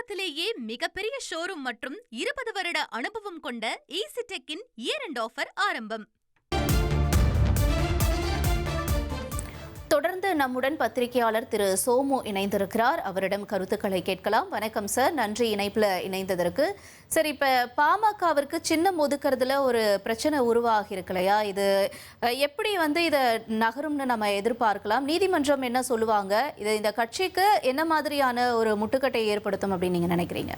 தமிழகத்திலேயே மிகப்பெரிய ஷோரூம் மற்றும் 20 வருட அனுபவம் கொண்ட ஈசிடெக்கின் இயர் எண்ட் ஆஃபர் ஆரம்பம். தொடர்ந்து நம்முடன் பத்திரிகையாளர் திரு சோமு இணைந்திருக்கிறார். அவரிடம் கருத்துக்களை கேட்கலாம். வணக்கம் சார், நன்றி இணைப்புல இணைந்ததற்கு. சரி, இப்ப பாமகவிற்கு சின்னம் ஒதுக்குறதுல ஒரு பிரச்சனை உருவாகி இருக்கு இல்லையா? இது எப்படி இதை நகரும்னு நம்ம எதிர்பார்க்கலாம்? நீதிமன்றம் என்ன சொல்லுவாங்க? இது இந்த கட்சிக்கு என்ன மாதிரியான ஒரு முட்டுக்கட்டை ஏற்படுத்தும் அப்படின்னு நீங்க நினைக்கிறீங்க?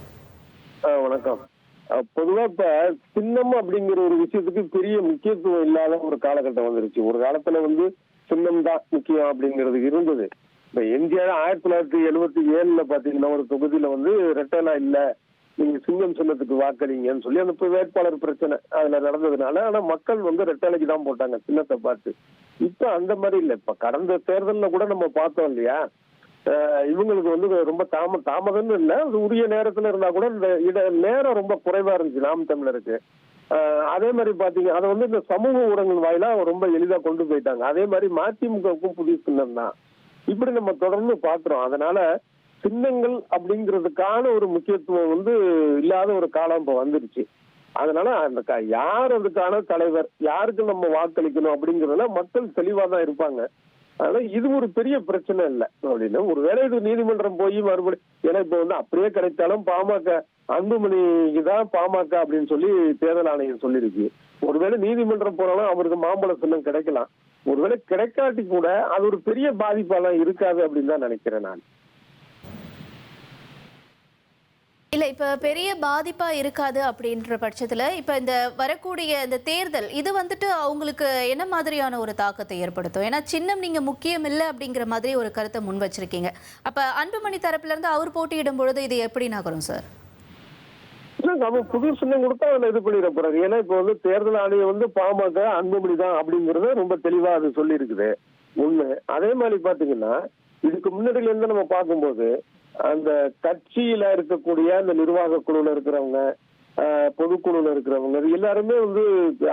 வணக்கம். பொதுவா இப்ப சின்னம் அப்படிங்கிற ஒரு விஷயத்துக்கு பெரிய முக்கியத்துவம் இல்லாத ஒரு காலகட்டம் வந்துருச்சு. ஒரு காலத்துல சின்னம் தான் முக்கியம் அப்படிங்கிறது இருந்தது. இப்ப எம்ஜிஆர் 1977 பாத்தீங்கன்னா ஒரு தொகுதியில ரெட்டலா இல்ல, நீங்க சிங்கம் சின்னத்துக்கு வாக்களிங்கன்னு சொல்லி அந்த வேட்பாளர் பிரச்சனை அதுல நடந்ததுனால, ஆனா மக்கள் ரெட்டலைக்கு தான் போட்டாங்க சின்னத்தை பார்த்து. இப்ப அந்த மாதிரி இல்ல. இப்ப கடந்த தேர்தல்ல கூட நம்ம பார்த்தோம் இல்லையா, இவங்களுக்கு ரொம்ப தாமதம்னு இல்ல, உரிய நேரத்துல இருந்தா கூட இந்த நேரம் ரொம்ப குறைவா இருந்துச்சு நாம் தமிழருக்கு. அதே மாதிரி பாத்தீங்க, அதை இந்த சமூக ஊடகங்கள் வாயிலா ரொம்ப எளிதா கொண்டு போயிட்டாங்க. அதே மாதிரி மதிமுகவுக்கும் புதிய சின்னம் தான். இப்படி நம்ம தொடர்ந்து பாக்குறோம். அதனால சின்னங்கள் அப்படிங்கிறதுக்கான ஒரு முக்கியத்துவம் இல்லாத ஒரு காலம் இப்ப வந்துருச்சு. அதனால அந்த யார் அதுக்கான தலைவர், யாருக்கு நம்ம வாக்களிக்கணும் அப்படிங்கறதுல மக்கள் தெளிவா தான் இருப்பாங்க. அதனால இது ஒரு பெரிய பிரச்சனை இல்லை அப்படின்னு ஒருவேளை இது நீதிமன்றம் போய் மறுபடியும், ஏன்னா இப்ப அப்படியே கிடைத்தாலும் பாமக அன்புமணிக்கு தான் பாமக அப்படின்னு சொல்லி தேர்தல் ஆணையம் சொல்லியிருக்கு. ஒருவேளை நீதிமன்றம் போனாலும் அவருக்கு மாம்பழ சின்னம் கிடைக்கலாம். ஒருவேளை கிடைக்காட்டி கூட அது ஒரு பெரிய பாதிப்பெல்லாம் இருக்காது அப்படின்னு தான் நினைக்கிறேன் நான். இல்ல, இப்ப பெரிய பாதிப்பா இருக்காது அப்படின்ற பட்சத்துல இப்ப இந்த வரக்கூடிய இந்த தேர்தல் இது அவங்களுக்கு என்ன மாதிரியான ஒரு தாக்கத்தை ஏற்படுத்தும்? ஏன்னா சின்னம் நீங்க முக்கியம் இல்லை அப்படிங்கிற மாதிரி ஒரு கருத்தை முன் வச்சிருக்கீங்க. அப்ப அன்புமணி தரப்புல இருந்து அவர் போட்டியிடும் பொழுது இது எப்படி நகரும் சார்? அவன் புது சின்னம் கொடுத்தா அதுல இது பண்ணிட போறாரு. ஏன்னா இப்ப தேர்தல் ஆணையம் பாமக அன்புமணி தான் அப்படிங்கறத ரொம்ப தெளிவா அது சொல்லி இருக்குது ஒண்ணு. அதே மாதிரி பாத்தீங்கன்னா இதுக்கு முன்னாடில இருந்து நம்ம பார்க்கும்போது அந்த கட்சியில இருக்கக்கூடிய அந்த நிர்வாக குழுல இருக்கிறவங்க, பொதுக்குழுல இருக்கிறவங்க எல்லாருமே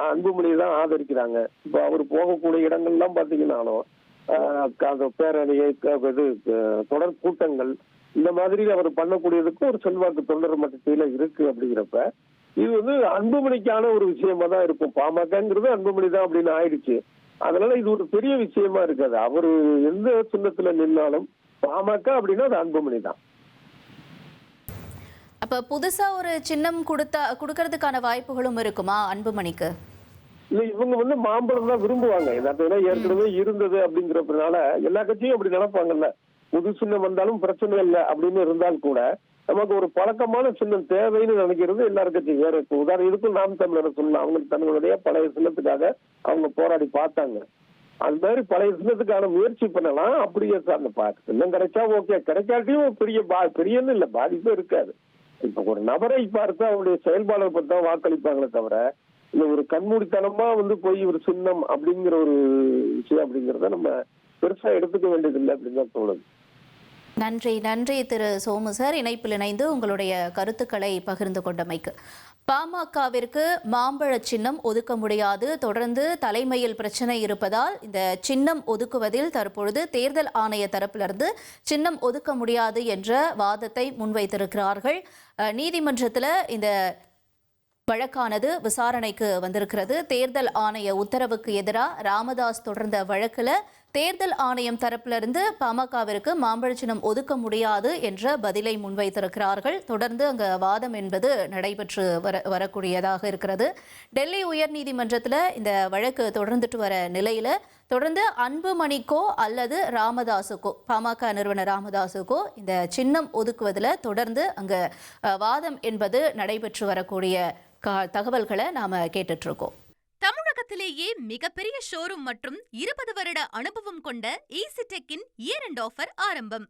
அன்புமணியை தான் ஆதரிக்கிறாங்க. இப்ப அவர் போகக்கூடிய இடங்கள்லாம் பாத்தீங்கன்னாலும் அந்த பேரணியை, இது தொடர் கூட்டங்கள், இந்த மாதிரி அவர் பண்ணக்கூடியதுக்கு ஒரு செல்வாக்கு தொண்டர் மட்டத்தில இருக்கு. அப்படிங்கிறப்ப இது அன்புமணிக்கான ஒரு விஷயமா தான் இருக்கும். பாமகங்கிறது அன்புமணி தான் அப்படின்னு ஆயிடுச்சு. அதனால இது ஒரு பெரிய விஷயமா இருக்காது. அவரு எந்த சின்னத்துல நின்னாலும் பாமக அப்படின்னா அது அன்புமணி தான். அப்ப புதுசா ஒரு சின்னம் கொடுக்கறதுக்கான வாய்ப்புகளும் இருக்குமா அன்புமணிக்கு? இல்ல, இவங்க மாம்பழம் தான் விரும்புவாங்க. ஏற்கனவே இருந்தது அப்படிங்கிறதுனால எல்லா கட்சியும் அப்படி நினைப்பாங்கல்ல. புது சின்னம் வந்தாலும் பிரச்சனை இல்லை அப்படின்னு இருந்தால் கூட நமக்கு ஒரு பழக்கமான சின்னம் தேவைன்னு நினைக்கிறது எல்லாரும் கட்சியும் வேற. உதாரணம் இதுக்கும் நாம் தமிழர் சொல்லலாம். அவங்களுக்கு தங்களுடைய பழைய சின்னத்துக்காக அவங்க போராடி பார்த்தாங்க. அது மாதிரி பழைய சின்னத்துக்கான முயற்சி பண்ணலாம். அப்படியே அந்த சின்னம் கிடைச்சா ஓகே, கிடைக்காட்டியும் பெரியன்னு இல்லை, பாதிப்பே இருக்காது. இப்ப ஒரு நபரை பார்த்து அவருடைய செயல்பாடை பத்தி தான் வாக்களிப்பாங்களே தவிர இந்த ஒரு கண்மூடித்தனமா போய் ஒரு சின்னம் அப்படிங்கிற ஒரு விஷயம் அப்படிங்கிறத நம்ம பெருசா எடுத்துக்க வேண்டியதில்லை அப்படின்னு தான் தோணுது. நன்றி திரு சோமு சார், இணைப்பில் இணைந்து உங்களுடைய கருத்துக்களை பகிர்ந்து கொண்டமைக்கு. பாமகவிற்கு மாம்பழ சின்னம் ஒதுக்க முடியாது, தொடர்ந்து தலைமையில் பிரச்சனை இருப்பதால் இந்த சின்னம் ஒதுக்குவதில் தற்பொழுது தேர்தல் ஆணைய தரப்பிலிருந்து சின்னம் ஒதுக்க முடியாது என்ற வாதத்தை முன்வைத்திருக்கிறார்கள். நீதிமன்றத்தில் இந்த வழக்கானது விசாரணைக்கு வந்திருக்கிறது. தேர்தல் ஆணைய உத்தரவுக்கு எதிராக ராமதாஸ் தொடர்ந்த வழக்கில் தேர்தல் ஆணையம் தரப்பிலிருந்து பாமகவிற்கு மாம்பழ சின்னம் ஒதுக்க முடியாது என்ற பதிலை முன்வைத்திருக்கிறார்கள். தொடர்ந்து அங்கு வாதம் என்பது நடைபெற்று வரக்கூடியதாக இருக்கிறது. டெல்லி உயர்நீதிமன்றத்தில் இந்த வழக்கு தொடர்ந்துட்டு வர நிலையில தொடர்ந்து அன்புமணிக்கோ அல்லது ராமதாஸுக்கோ, பாமக நிறுவனர் ராமதாஸுக்கோ இந்த சின்னம் ஒதுக்குவதில் தொடர்ந்து அங்கு வாதம் என்பது நடைபெற்று வரக்கூடிய தகவல்களை நாம கேட்டுட்டு இருக்கோம். தமிழகத்திலேயே மிகப்பெரிய ஷோரூம் மற்றும் 20 வருட அனுபவம் கொண்ட ஈசிடெக்கின் இயர் எண்ட் ஆஃபர் ஆரம்பம்.